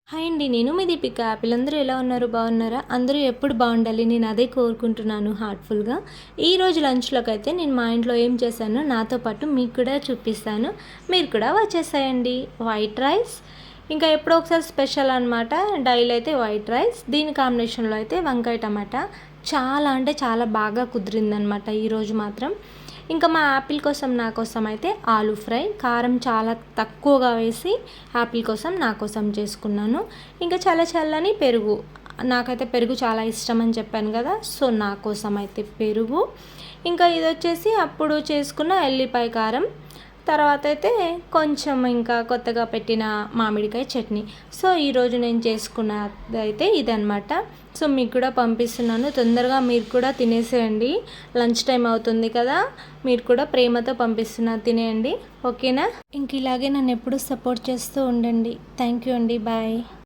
Hi అండి. నేను మీ దీపిక. పిల్లలందరూ ఎలా ఉన్నారు? బాగున్నారా? అందరూ ఎప్పుడు బాగుండాలి. నేను అదే కోరుకుంటున్నాను హార్ట్‌ఫుల్‌గా. ఈరోజు లంచ్‌లోకైతే నేను మా ఇంట్లో ఏం చేశానో నాతో పాటు మీకు కూడా చూపిస్తాను. మీరు కూడా వచ్చేసేయండి. వైట్ రైస్, ఇంకా ఎప్పుడో ఒకసారి స్పెషల్ అనమాట. డైలీ అయితే వైట్ రైస్. దీని కాంబినేషన్‌లో అయితే వంకాయ టమాటా. చాలా అంటే చాలా బాగా కుదిరిందనమాట ఈరోజు మాత్రం. ఇంకా మా యాపిల్ కోసం నా కోసం అయితే ఆలూ ఫ్రై, కారం చాలా తక్కువగా వేసి యాపిల్ కోసం నా కోసం చేసుకున్నాను. ఇంకా చల్లని పెరుగు, నాకైతే పెరుగు చాలా ఇష్టం అని చెప్పాను కదా, సో నా కోసం అయితే పెరుగు. ఇంకా ఇది వచ్చేసి అప్పుడు చేసుకున్న ఎల్లిపాయ కారం, తర్వాత అయితే కొంచెం ఇంకా కొత్తగా పెట్టిన మామిడికాయ చట్నీ. సో ఈరోజు నేను చేసుకున్నది అయితే ఇదనమాట. సో మీకు కూడా పంపిస్తున్నాను. తొందరగా మీరు కూడా తినేసేయండి, లంచ్ టైం అవుతుంది కదా. మీరు కూడా ప్రేమతో పంపిస్తున్నా, తినేయండి. ఓకేనా? ఇంక ఇలాగే నన్ను ఎప్పుడు సపోర్ట్ చేస్తూ ఉండండి. థ్యాంక్ యూ అండి. బాయ్.